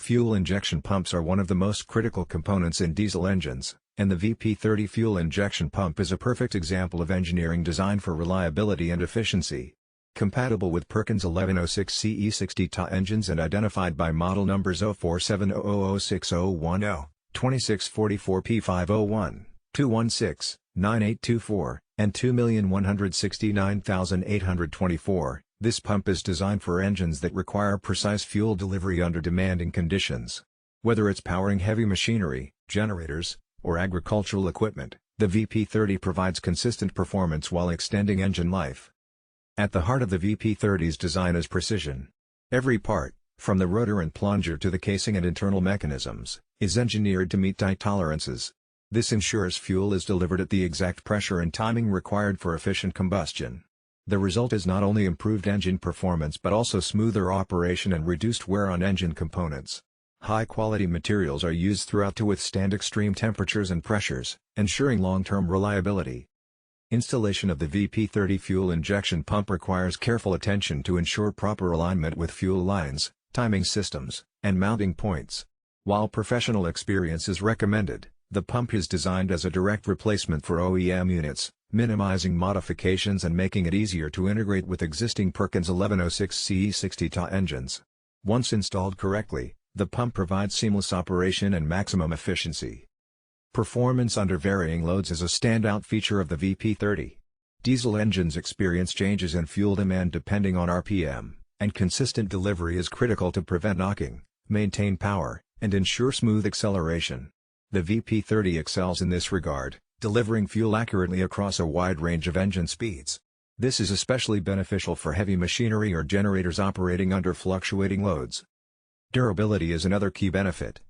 Fuel injection pumps are one of the most critical components in diesel engines, and the VP30 fuel injection pump is a perfect example of engineering design for reliability and efficiency. Compatible with Perkins 1106C-E60TA engines and identified by model numbers 0470006010, 2644P501, 216, 9824, and 2,169,824, this pump is designed for engines that require precise fuel delivery under demanding conditions. Whether it's powering heavy machinery, generators, or agricultural equipment, the VP30 provides consistent performance while extending engine life. At the heart of the VP30's design is precision. Every part, from the rotor and plunger to the casing and internal mechanisms, is engineered to meet tight tolerances. This ensures fuel is delivered at the exact pressure and timing required for efficient combustion. The result is not only improved engine performance but also smoother operation and reduced wear on engine components. High-quality materials are used throughout to withstand extreme temperatures and pressures, ensuring long-term reliability. Installation of the VP30 fuel injection pump requires careful attention to ensure proper alignment with fuel lines, timing systems, and mounting points. While professional experience is recommended, the pump is designed as a direct replacement for OEM units, minimizing modifications and making it easier to integrate with existing Perkins 1106C-E60TA engines. Once installed correctly, the pump provides seamless operation and maximum efficiency. Performance under varying loads is a standout feature of the VP30. Diesel engines experience changes in fuel demand depending on RPM, and consistent delivery is critical to prevent knocking, maintain power, and ensure smooth acceleration. The VP30 excels in this regard, delivering fuel accurately across a wide range of engine speeds. This is especially beneficial for heavy machinery or generators operating under fluctuating loads. Durability is another key benefit.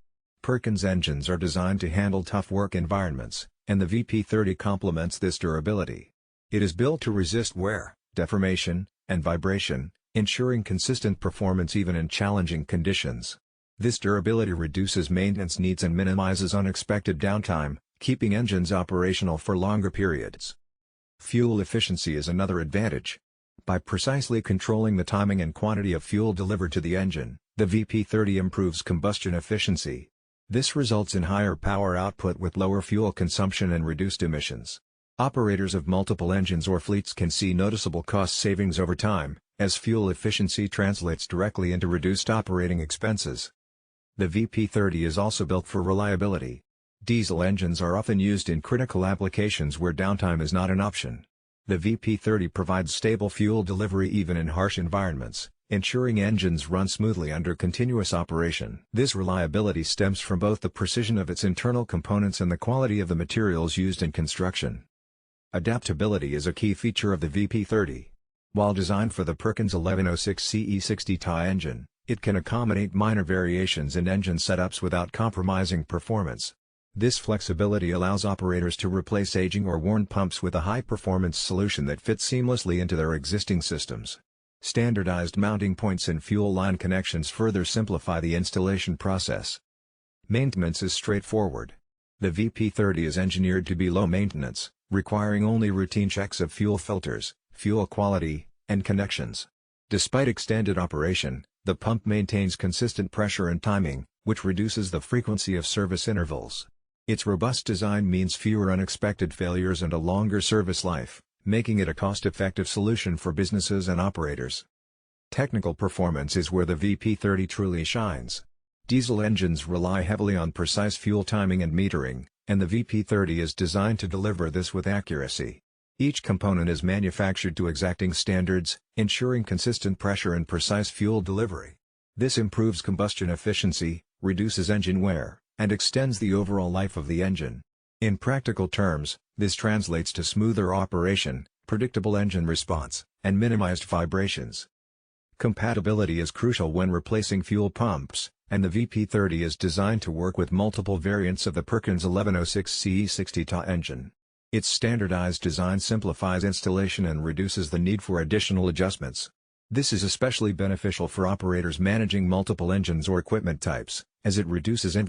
Perkins engines are designed to handle tough work environments, and the VP30 complements this durability. It is built to resist wear, deformation, and vibration, ensuring consistent performance even in challenging conditions. This durability reduces maintenance needs and minimizes unexpected downtime, keeping engines operational for longer periods. Fuel efficiency is another advantage. By precisely controlling the timing and quantity of fuel delivered to the engine, the VP30 improves combustion efficiency. This results in higher power output with lower fuel consumption and reduced emissions. Operators of multiple engines or fleets can see noticeable cost savings over time, as fuel efficiency translates directly into reduced operating expenses. The VP30 is also built for reliability. Diesel engines are often used in critical applications where downtime is not an option. The VP30 provides stable fuel delivery even in harsh environments, ensuring engines run smoothly under continuous operation. This reliability stems from both the precision of its internal components and the quality of the materials used in construction. Adaptability is a key feature of the VP30. While designed for the Perkins 1106C-E60TA engine, it can accommodate minor variations in engine setups without compromising performance. This flexibility allows operators to replace aging or worn pumps with a high-performance solution that fits seamlessly into their existing systems. Standardized mounting points and fuel line connections further simplify the installation process. Maintenance is straightforward. The VP30 is engineered to be low maintenance, requiring only routine checks of fuel filters, fuel quality, and connections. Despite extended operation, the pump maintains consistent pressure and timing, which reduces the frequency of service intervals. Its robust design means fewer unexpected failures and a longer service life, making it a cost-effective solution for businesses and operators. Technical performance is where the VP30 truly shines. Diesel engines rely heavily on precise fuel timing and metering, and the VP30 is designed to deliver this with accuracy. Each component is manufactured to exacting standards, ensuring consistent pressure and precise fuel delivery. This improves combustion efficiency, reduces engine wear, and extends the overall life of the engine. In practical terms, this translates to smoother operation, predictable engine response, and minimized vibrations. Compatibility is crucial when replacing fuel pumps, and the VP30 is designed to work with multiple variants of the Perkins 1106C-E60TA engine. Its standardized design simplifies installation and reduces the need for additional adjustments. This is especially beneficial for operators managing multiple engines or equipment types, as it reduces